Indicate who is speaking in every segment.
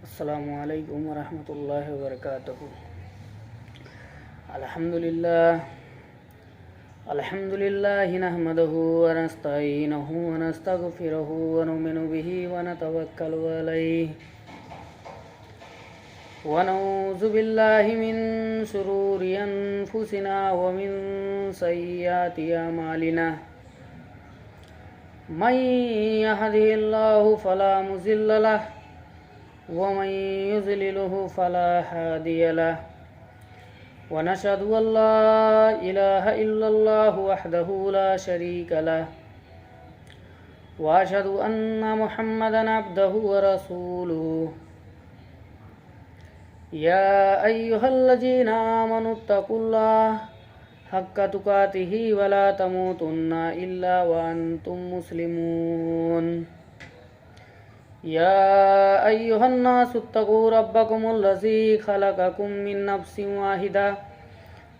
Speaker 1: السلام علیکم ورحمۃ اللہ وبرکاتہ۔ الحمد للہ نحمده ونستعینه ونستغفره ونؤمن به ونتوکل علیہ ونعوذ باللہ من شرور انفسنا ومن سیئات اعمالنا من يهده الله فلا مضل له ومن يضلله فلا هادي له ونشهد أن لا إله إلا الله وحده لا شريك له وأشهد أن محمدا عبده ورسوله يا أيها الذين آمنوا اتقوا الله حق تقاته ولا تموتن إلا وأنتم مسلمون يا أيها الناس اتقوا ربكم الذي خلقكم من نفس واحدة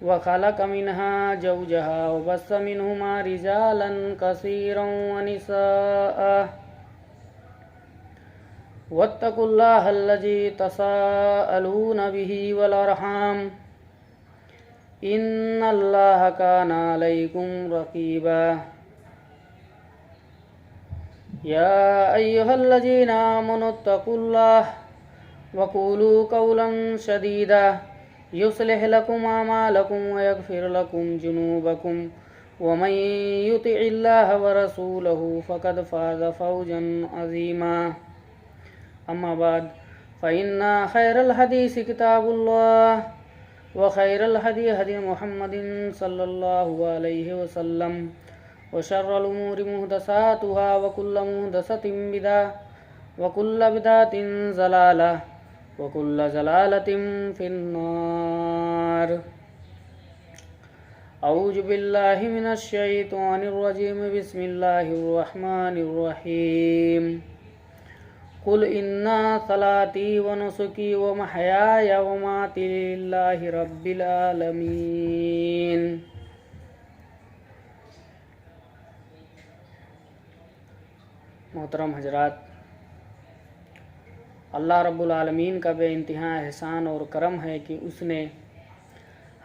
Speaker 1: وخلق منها زوجها وبث منهما رجالا كثيرا ونساء واتقوا الله الذي تساءلون به والأرحام إن الله كان عليكم رقيبا يا أيها الذين آمنوا اتقوا الله وقولوا قولا سديدا يصلح لكم أعمالكم ويغفر لكم ذنوبكم ومن يطع الله ورسوله فقد فاز فوزا عظيما أما بعد فإن خير الحديث كتاب الله وخير الهدي هدي محمد صلى الله عليه وسلم وشر الأمور محدثاتها وكل محدثة بدعة وكل بدعة ضلالة وكل ضلالة في النار أعوذ بالله من الشيطان الرجيم بسم الله الرحمن الرحيم قل إن صلاتي ونسكي ومحياي ومماتي لله رب العالمين۔ محترم حضرات، اللہ رب العالمین کا بے انتہا احسان اور کرم ہے کہ اس نے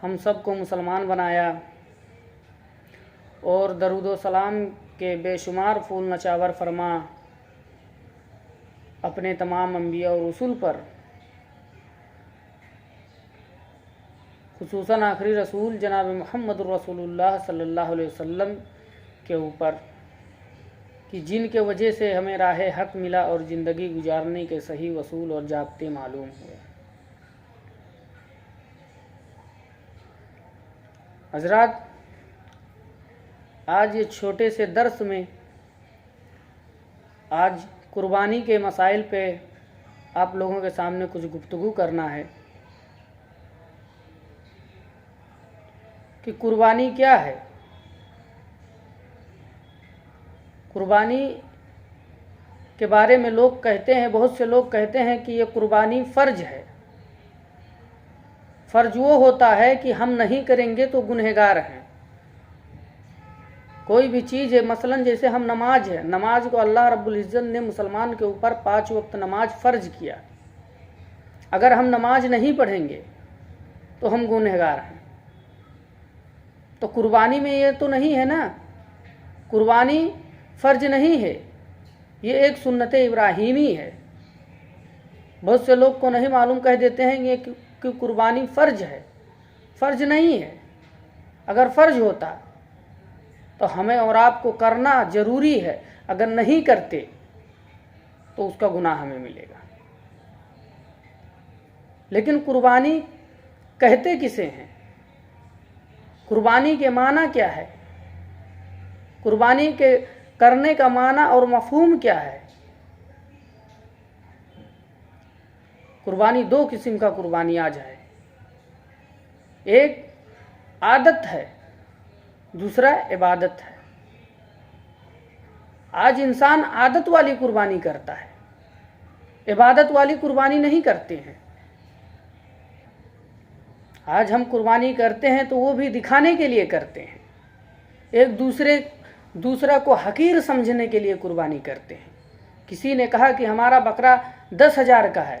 Speaker 1: ہم سب کو مسلمان بنایا اور درود و سلام کے بے شمار پھول نچاور فرما اپنے تمام انبیاء اور رسول پر، خصوصاً آخری رسول جناب محمد رسول اللہ صلی اللہ علیہ وسلم کے اوپر، کہ جن کے وجہ سے ہمیں راہ حق ملا اور زندگی گزارنے کے صحیح اصول اور ضابطے معلوم ہوئے۔ حضرات، آج یہ چھوٹے سے درس میں آج قربانی کے مسائل پہ آپ لوگوں کے سامنے کچھ گفتگو کرنا ہے کہ قربانی کیا ہے۔ قربانی کے بارے میں لوگ کہتے ہیں، بہت سے لوگ کہتے ہیں کہ یہ قربانی فرض ہے۔ فرض وہ ہوتا ہے کہ ہم نہیں کریں گے تو گنہگار ہیں۔ کوئی بھی چیز ہے، مثلا جیسے ہم نماز ہے، نماز کو اللہ رب العزت نے مسلمان کے اوپر 5 وقت نماز فرض کیا۔ اگر ہم نماز نہیں پڑھیں گے تو ہم گنہگار ہیں۔ تو قربانی میں یہ تو نہیں ہے نا، قربانی فرض نہیں ہے، یہ ایک سنت ابراہیمی ہے۔ بہت سے لوگ کو نہیں معلوم، کہہ دیتے ہیں کہ قربانی فرض ہے۔ فرض نہیں ہے۔ اگر فرض ہوتا تو ہمیں اور آپ کو کرنا ضروری ہے، اگر نہیں کرتے تو اس کا گناہ ہمیں ملے گا۔ لیکن قربانی کہتے کسے ہیں؟ قربانی کے معنی کیا ہے؟ قربانی کے کرنے کا معنی اور مفہوم کیا ہے؟ قربانی 2 قسم کا قربانی آ جائے، ایک عادت ہے، دوسرا عبادت ہے۔ آج انسان عادت والی قربانی کرتا ہے، عبادت والی قربانی نہیں کرتے ہیں۔ آج ہم قربانی کرتے ہیں تو وہ بھی دکھانے کے لیے کرتے ہیں، ایک دوسرا کو حقیر سمجھنے کے لیے قربانی کرتے ہیں۔ کسی نے کہا کہ ہمارا بکرا 10,000 کا ہے،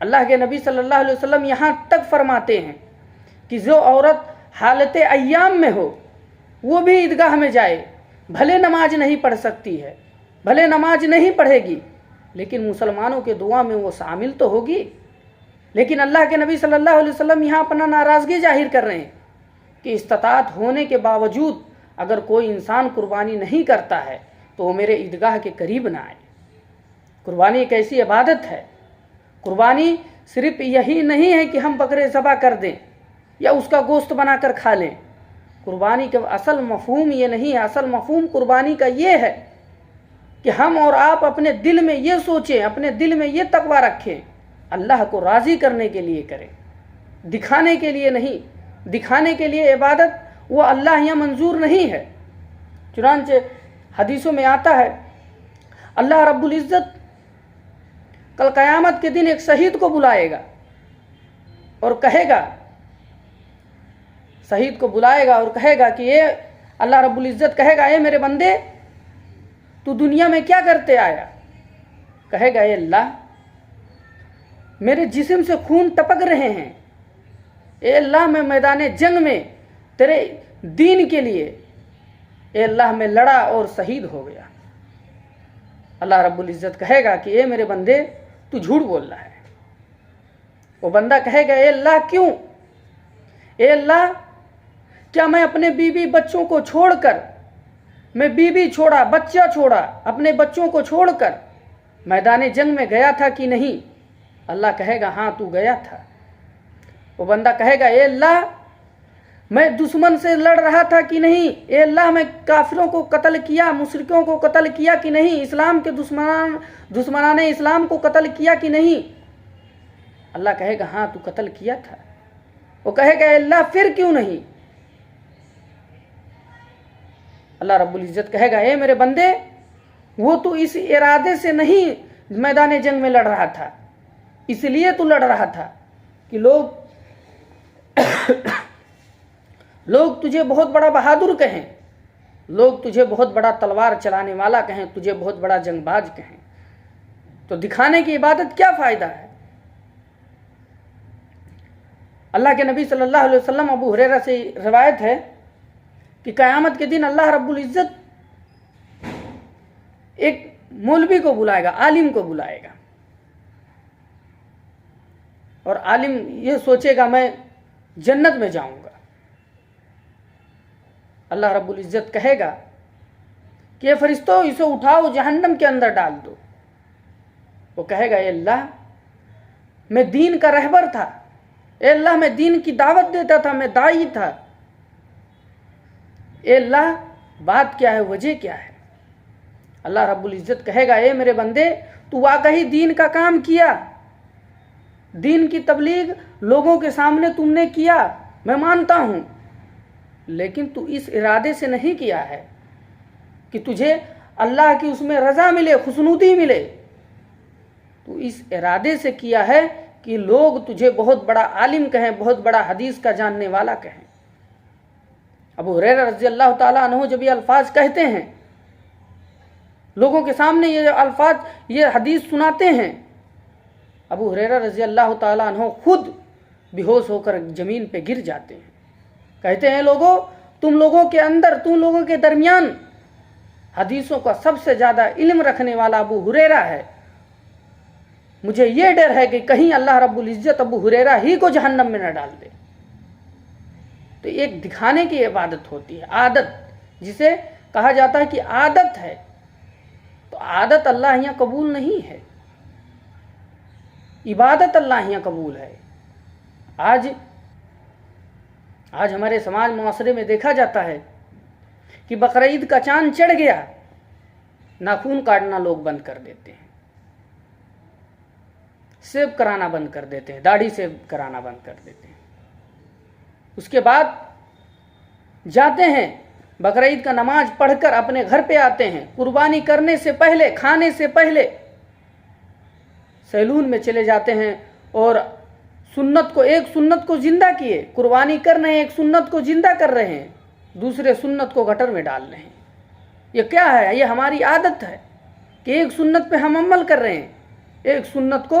Speaker 1: اللہ کے نبی صلی اللہ علیہ وسلم یہاں تک فرماتے ہیں کہ جو عورت حالت ایام میں ہو وہ بھی عیدگاہ میں جائے، بھلے نماز نہیں پڑھ سکتی ہے، بھلے نماز نہیں پڑھے گی، لیکن مسلمانوں کے دعا میں وہ شامل تو ہوگی۔ لیکن اللہ کے نبی صلی اللہ علیہ وسلم یہاں اپنا ناراضگی ظاہر کر رہے ہیں کہ استطاعت ہونے کے باوجود اگر کوئی انسان قربانی نہیں کرتا ہے تو وہ میرے عیدگاہ کے قریب نہ آئے۔ قربانی ایک ایسی عبادت ہے، قربانی صرف یہی نہیں ہے کہ ہم بکرے ذبح کر دیں یا اس کا گوشت بنا کر کھا لیں۔ قربانی کا اصل مفہوم یہ نہیں ہے، اصل مفہوم قربانی کا یہ ہے کہ ہم اور آپ اپنے دل میں یہ سوچیں، اپنے دل میں یہ تقویٰ رکھیں، اللہ کو راضی کرنے کے لیے کریں، دکھانے کے لیے نہیں۔ دکھانے کے لیے عبادت وہ اللہ یہاں منظور نہیں ہے۔ چنانچہ حدیثوں میں آتا ہے اللہ رب العزت کل قیامت کے دن ایک شہید کو بلائے گا اور کہے گا، شہید کو بلائے گا اور کہے گا کہ اللہ رب العزت کہے گا اے میرے بندے تو دنیا میں کیا کرتے آیا؟ کہے گا اے اللہ میرے جسم سے خون ٹپک رہے ہیں، اے اللہ میں میدان جنگ میں تیرے دین کے لیے اے اللہ میں لڑا اور شہید ہو گیا۔ اللہ رب العزت کہے گا کہ اے میرے بندے تو جھوٹ بول رہا ہے۔ وہ بندہ کہے گا اے اللہ کیوں؟ اے اللہ کیا میں اپنے بیوی بچوں کو چھوڑ کر، میں بیوی چھوڑا، بچہ چھوڑا، اپنے بچوں کو چھوڑ کر میدان جنگ میں گیا تھا کہ نہیں؟ اللہ کہے گا ہاں تو گیا تھا۔ وہ بندہ کہے گا اے اللہ میں دشمن سے لڑ رہا تھا کہ نہیں؟ اے اللہ میں کافروں کو قتل کیا، مشرکوں کو قتل کیا کہ نہیں؟ اسلام کے دشمنان اسلام کو قتل کیا کہ نہیں؟ اللہ کہے گا ہاں تو قتل کیا تھا۔ وہ کہے گا اے اللہ پھر کیوں نہیں؟ اللہ رب العزت کہے گا اے میرے بندے وہ تو اس ارادے سے نہیں میدان جنگ میں لڑ رہا تھا، اس لیے تو لڑ رہا تھا کہ لوگ تجھے بہت بڑا بہادر کہیں، لوگ تجھے بہت بڑا تلوار چلانے والا کہیں، تجھے بہت بڑا جنگ باز کہیں۔ تو دکھانے کی عبادت کیا فائدہ ہے؟ اللہ کے نبی صلی اللہ علیہ وسلم ابو ہریرہ سے روایت ہے کہ قیامت کے دن اللہ رب العزت ایک مولوی کو بلائے گا، عالم کو بلائے گا، اور عالم یہ سوچے گا میں جنت میں جاؤں گا۔ اللہ رب العزت کہے گا کہ فرشتوں اسے اٹھاؤ جہنم کے اندر ڈال دو۔ وہ کہے گا اے اللہ میں دین کا رہبر تھا، اے اللہ میں دین کی دعوت دیتا تھا، میں داعی تھا، اے اللہ بات کیا ہے، وجہ کیا ہے؟ اللہ رب العزت کہے گا اے میرے بندے تو واقعی دین کا کام کیا، دین کی تبلیغ لوگوں کے سامنے تم نے کیا، میں مانتا ہوں، لیکن تو اس ارادے سے نہیں کیا ہے کہ تجھے اللہ کی اس میں رضا ملے، خوشنودی ملے۔ تو اس ارادے سے کیا ہے کہ لوگ تجھے بہت بڑا عالم کہیں، بہت بڑا حدیث کا جاننے والا کہیں۔ ابو ہریرہ رضی اللہ تعالیٰ عنہ جب یہ الفاظ کہتے ہیں، لوگوں کے سامنے یہ الفاظ، یہ حدیث سناتے ہیں، ابو ہریرہ رضی اللہ تعالیٰ عنہ خود بے ہوش ہو کر زمین پہ گر جاتے ہیں، کہتے ہیں لوگوں تم لوگوں کے اندر، تم لوگوں کے درمیان حدیثوں کا سب سے زیادہ علم رکھنے والا ابو ہریرہ ہے، مجھے یہ ڈر ہے کہ کہیں اللہ رب العزت ابو ہریرہ ہی کو جہنم میں نہ ڈال دے۔ تو ایک دکھانے کی عبادت ہوتی ہے، عادت، جسے کہا جاتا ہے کہ عادت ہے، تو عادت اللہ یہاں قبول نہیں ہے، عبادت اللہ یہاں قبول ہے۔ آج ہمارے سماج معاشرے میں دیکھا جاتا ہے کہ بقرعید کا چاند چڑھ گیا، ناخن کاٹنا لوگ بند کر دیتے ہیں، سیو کرانا بند کر دیتے ہیں، داڑھی سیو کرانا بند کر دیتے ہیں، اس کے بعد جاتے ہیں بقرعید کا نماز پڑھ کر اپنے گھر پہ آتے ہیں، قربانی کرنے سے پہلے، کھانے سے پہلے سیلون میں چلے جاتے ہیں اور ایک سنت کو زندہ کیے، قربانی کر رہے ہیں، ایک سنت کو زندہ کر رہے ہیں، دوسرے سنت کو گٹر میں ڈال رہے ہیں۔ یہ کیا ہے؟ یہ ہماری عادت ہے کہ ایک سنت پہ ہم عمل کر رہے ہیں، ایک سنت کو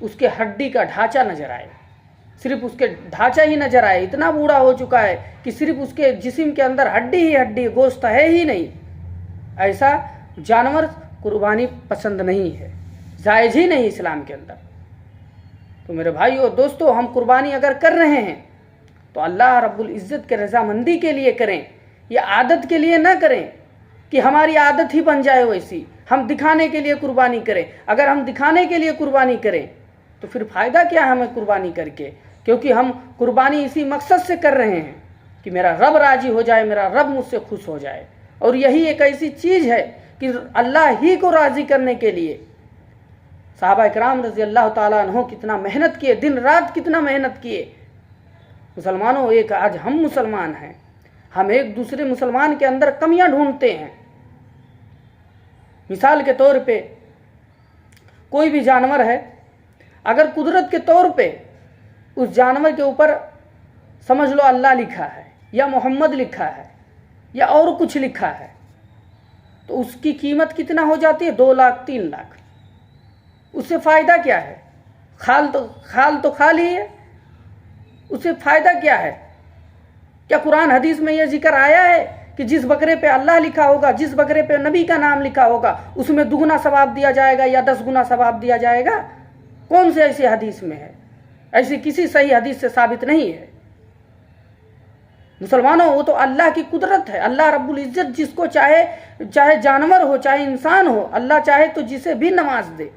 Speaker 1: اس کے ہڈی کا ڈھانچہ نظر آئے، صرف اس کے ڈھانچہ ہی نظر آئے، اتنا بوڑھا ہو چکا ہے کہ صرف اس کے جسم کے اندر ہڈی ہی ہڈی، گوشت ہے ہی نہیں، ایسا جانور قربانی پسند نہیں ہے، جائز ہی نہیں اسلام کے اندر۔ تو میرے بھائیو دوستو، ہم قربانی اگر کر رہے ہیں تو اللہ رب العزت کے رضامندی کے لیے کریں، یہ عادت کے لیے نہ کریں کہ ہماری عادت ہی بن جائے ویسی، ہم دکھانے کے لیے قربانی کریں۔ اگر ہم دکھانے کے لیے قربانی کریں تو پھر فائدہ کیا ہے ہمیں قربانی کر کے؟ کیونکہ ہم قربانی اسی مقصد سے کر رہے ہیں کہ میرا رب راضی ہو جائے، میرا رب مجھ سے خوش ہو جائے، اور یہی ایک ایسی چیز ہے کہ اللہ ہی کو راضی کرنے کے لیے صحابہ اکرام رضی اللہ تعالیٰ عنہ کتنا محنت کیے، دن رات کتنا محنت کیے۔ مسلمانوں، ایک آج ہم مسلمان ہیں، ہم ایک دوسرے مسلمان کے اندر کمیاں ڈھونڈتے ہیں۔ مثال کے طور پہ کوئی بھی جانور ہے، اگر قدرت کے طور پہ اس جانور کے اوپر سمجھ لو اللہ لکھا ہے یا محمد لکھا ہے یا اور کچھ لکھا ہے، تو اس کی قیمت کتنا ہو جاتی ہے؟ 2 لاکھ 3 لاکھ۔ اس سے فائدہ کیا ہے؟ خال تو خال ہی ہے، اس سے فائدہ کیا ہے؟ کیا قرآن حدیث میں یہ ذکر آیا ہے کہ جس بکرے پہ اللہ لکھا ہوگا، جس بکرے پہ نبی کا نام لکھا ہوگا، اس میں 2 گنا ثواب دیا جائے گا یا 10 گنا ثواب دیا جائے گا؟ کون سے ایسی حدیث میں ہے؟ ایسی کسی صحیح حدیث سے ثابت نہیں ہے۔ مسلمانوں، وہ تو اللہ کی قدرت ہے۔ اللہ رب العزت جس کو چاہے جانور ہو چاہے انسان ہو، اللہ چاہے تو جسے بھی نماز دے،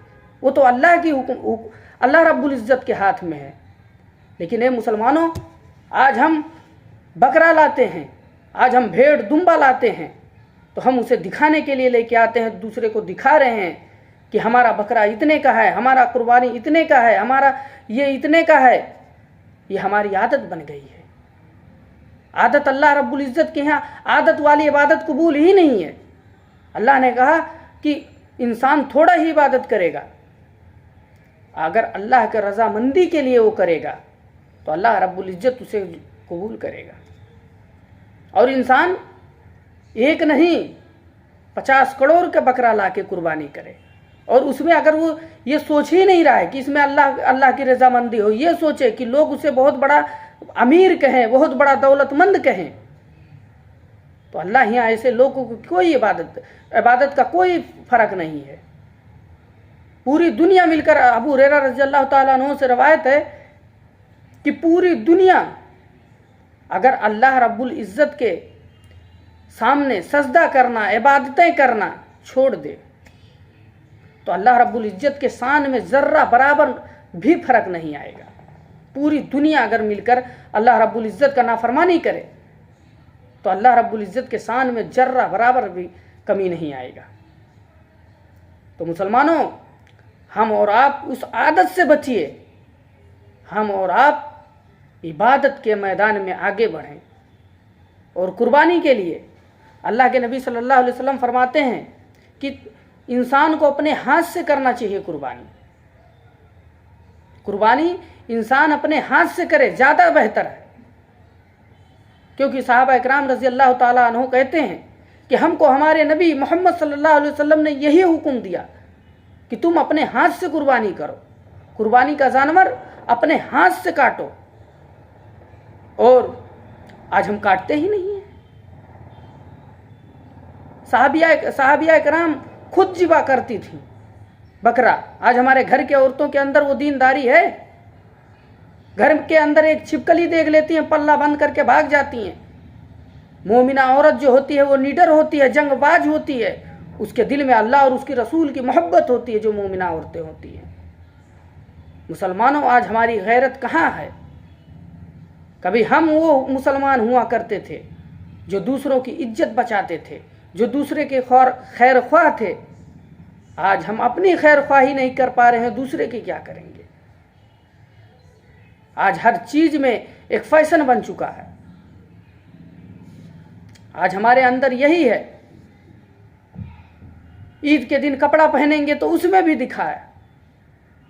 Speaker 1: وہ تو اللہ رب العزت کے ہاتھ میں ہے۔ لیکن اے مسلمانوں، آج ہم بکرا لاتے ہیں، آج ہم بھیڑ دمبا لاتے ہیں، تو ہم اسے دکھانے کے لیے لے کے آتے ہیں، دوسرے کو دکھا رہے ہیں کہ ہمارا بکرا اتنے کا ہے، ہمارا قربانی اتنے کا ہے، ہمارا یہ اتنے کا ہے۔ یہ ہماری عادت بن گئی ہے۔ عادت اللہ رب العزت کے یہاں عادت والی عبادت قبول ہی نہیں ہے۔ اللہ نے کہا کہ انسان تھوڑا ہی عبادت کرے گا، اگر اللہ کے رضامندی کے لیے وہ کرے گا تو اللہ رب العزت اسے قبول کرے گا۔ اور انسان ایک نہیں 50 کروڑ کا بکرا لا کے قربانی کرے، اور اس میں اگر وہ یہ سوچ ہی نہیں رہا ہے کہ اس میں اللہ کی رضامندی ہو، یہ سوچے کہ لوگ اسے بہت بڑا امیر کہیں، بہت بڑا دولت مند کہیں، تو اللہ یہاں ایسے لوگوں کو کوئی عبادت کا کوئی فرق نہیں ہے۔ پوری دنیا مل کر، ابو ہریرہ رضی اللہ تعالیٰ عنہ سے روایت ہے کہ پوری دنیا اگر اللہ رب العزت کے سامنے سجدہ کرنا، عبادتیں کرنا چھوڑ دے تو اللہ رب العزت کے شان میں ذرہ برابر بھی فرق نہیں آئے گا۔ پوری دنیا اگر مل کر اللہ رب العزت کا نافرمانی کرے تو اللہ رب العزت کے شان میں ذرہ برابر بھی کمی نہیں آئے گا۔ تو مسلمانوں، ہم اور آپ اس عادت سے بچیے، ہم اور آپ عبادت کے میدان میں آگے بڑھیں۔ اور قربانی کے لیے اللہ کے نبی صلی اللہ علیہ وسلم فرماتے ہیں کہ انسان کو اپنے ہاتھ سے کرنا چاہیے قربانی انسان اپنے ہاتھ سے کرے، زیادہ بہتر ہے۔ کیونکہ صحابہ اکرام رضی اللہ تعالیٰ عنہ کہتے ہیں کہ ہم کو ہمارے نبی محمد صلی اللہ علیہ وسلم نے یہی حکم دیا کہ تم اپنے ہاتھ سے قربانی کرو، قربانی کا جانور اپنے ہاتھ سے کاٹو، اور آج ہم کاٹتے ہی نہیں ہیں۔ صحابیہ کرام خود ذبح کرتی تھیں بکرا۔ آج ہمارے گھر کے عورتوں کے اندر وہ دینداری ہے؟ گھر کے اندر ایک چھپکلی دیکھ لیتی ہیں، پلہ بند کر کے بھاگ جاتی ہیں۔ مومنہ عورت جو ہوتی ہے وہ نیڈر ہوتی ہے، جنگ باز ہوتی ہے، اس کے دل میں اللہ اور اس کی رسول کی محبت ہوتی ہے جو مومنہ عورتیں ہوتی ہیں۔ مسلمانوں، آج ہماری غیرت کہاں ہے؟ کبھی ہم وہ مسلمان ہوا کرتے تھے جو دوسروں کی عزت بچاتے تھے، جو دوسرے کے خیر خواہ تھے۔ آج ہم اپنی خیر خواہی نہیں کر پا رہے ہیں، دوسرے کی کیا کریں گے؟ آج ہر چیز میں ایک فیشن بن چکا ہے۔ آج ہمارے اندر یہی ہے، عید کے دن کپڑا پہنیں گے تو اس میں بھی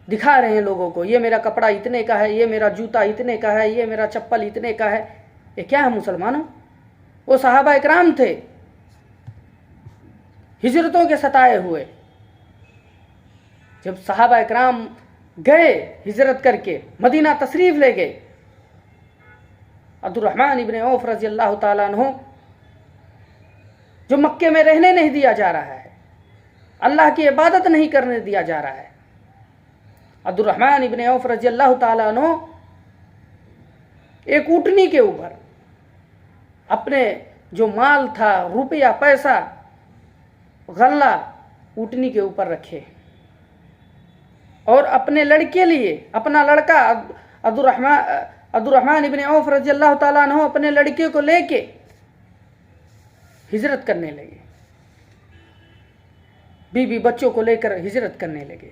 Speaker 1: دکھا رہے ہیں لوگوں کو، یہ میرا کپڑا اتنے کا ہے، یہ میرا جوتا اتنے کا ہے، یہ میرا چپل اتنے کا ہے۔ یہ کیا ہے مسلمانوں؟ وہ صحابہ اکرام تھے، ہجرتوں کے ستائے ہوئے، جب صحابہ اکرام گئے ہجرت کر کے مدینہ تشریف لے گئے. عبدالرحمن ابن عوف رضی اللہ تعالیٰ عنہ جو مکے میں رہنے نہیں دیا جا رہا ہے, اللہ کی عبادت نہیں کرنے دیا جا رہا ہے, عبدالرحمن ابن عوف رضی اللہ تعالیٰ عنہ ایک اونٹنی کے اوپر اپنے جو مال تھا, روپیہ پیسہ غلہ اونٹنی کے اوپر رکھے اور اپنے لڑکے لیے, اپنا لڑکا عبدالرحمن ابن عوف رضی اللہ تعالیٰ عنہ اپنے لڑکے کو لے کے ہجرت کرنے لگے, بیوی بچوں کو لے کر ہجرت کرنے لگے.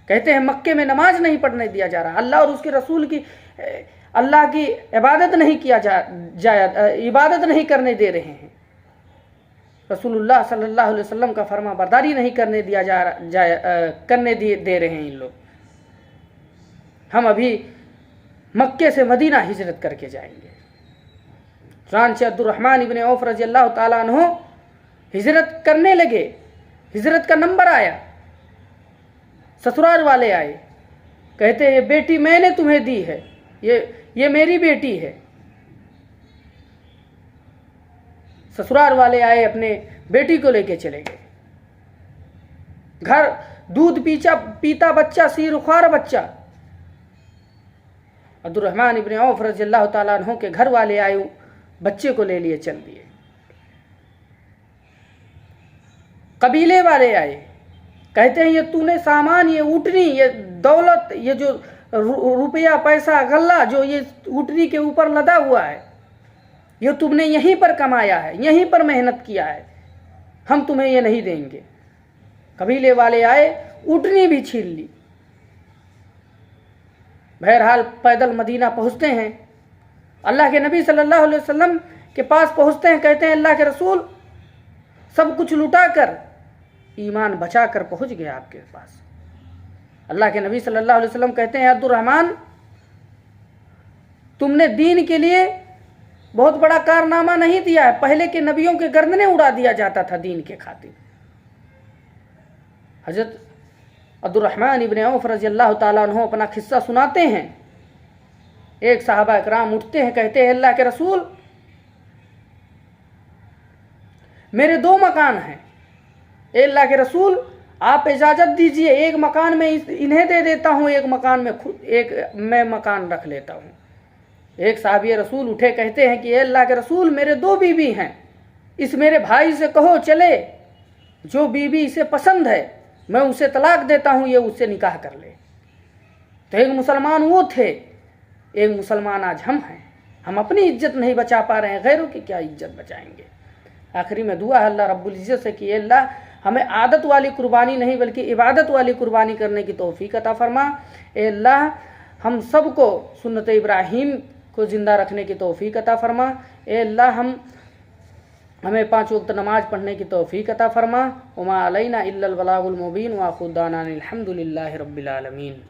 Speaker 1: کہتے ہیں مکے میں نماز نہیں پڑھنے دیا جا رہا, اللہ اور اس کے رسول کی اللہ کی عبادت نہیں عبادت نہیں کرنے دے رہے ہیں, رسول اللہ صلی اللہ علیہ وسلم کا فرما برداری نہیں کرنے دے رہے ہیں ان لوگ. ہم ابھی مکے سے مدینہ ہجرت کر کے جائیں گے. چنانچہ عبدالرحمن ابن عوف رضی اللہ تعالیٰ عنہ ہجرت کرنے لگے. ہجرت کا نمبر آیا, سسرال والے آئے, کہتے ہیں یہ بیٹی میں نے تمہیں دی ہے, یہ میری بیٹی ہے. سسرال والے آئے, اپنے بیٹی کو لے کے چلے گئے. گھر دودھ پیتا بچہ, سیر خوار بچہ. عبدالرحمن ابن عوف رضی اللہ تعالیٰ عنہ کے گھر والے آئے, بچے کو لے لیے چل دیے. قبیلے والے آئے, کہتے ہیں یہ تو نے سامان, یہ اونٹنی, یہ دولت, یہ جو روپیہ پیسہ غلہ جو یہ اونٹنی کے اوپر لدا ہوا ہے, یہ تم نے یہیں پر کمایا ہے, یہیں پر محنت کیا ہے, ہم تمہیں یہ نہیں دیں گے. قبیلے والے آئے, اونٹنی بھی چھین لی. بہرحال پیدل مدینہ پہنچتے ہیں, اللہ کے نبی صلی اللہ علیہ وسلم کے پاس پہنچتے ہیں. کہتے ہیں اللہ کے رسول سب کچھ لٹا کر ایمان بچا کر پہنچ گیا آپ کے پاس. اللہ کے نبی صلی اللہ علیہ وسلم کہتے ہیں عبدالرحمن تم نے دین کے لیے بہت بڑا کارنامہ نہیں دیا ہے, پہلے کے نبیوں کے گردنیں اڑا دیا جاتا تھا دین کے خاطر. حضرت عبدالرحمن ابن عوف رضی اللہ تعالیٰ عنہ اپنا قصہ سناتے ہیں. ایک صحابہ اکرام اٹھتے ہیں, کہتے ہیں اللہ کے رسول میرے 2 مکان ہیں, اے اللہ کے رسول آپ اجازت دیجئے, ایک مکان میں انہیں دے دیتا ہوں, ایک مکان میں میں مکان رکھ لیتا ہوں. ایک صحابی رسول اٹھے, کہتے ہیں کہ اے اللہ کے رسول میرے 2 بیوی ہیں, اس میرے بھائی سے کہو چلے, جو بیوی اسے پسند ہے میں اسے طلاق دیتا ہوں, یہ اس سے نکاح کر لے. تو ایک مسلمان وہ تھے, ایک مسلمان آج ہم ہیں. ہم اپنی عزت نہیں بچا پا رہے ہیں, غیروں کی کیا عزت بچائیں گے. آخری میں دعا ہے اللہ رب العزت سے کہ اے اللہ ہمیں عادت والی قربانی نہیں بلکہ عبادت والی قربانی کرنے کی توفیق عطا فرما. اے اللہ ہم سب کو سنت ابراہیم کو زندہ رکھنے کی توفیق عطا فرما. اے اللہ ہمیں 5 وقت نماز پڑھنے کی توفیق عطا فرما. وما علینا الا البلاغ المبین. وآخر دعوانا الحمد للہ رب العالمین.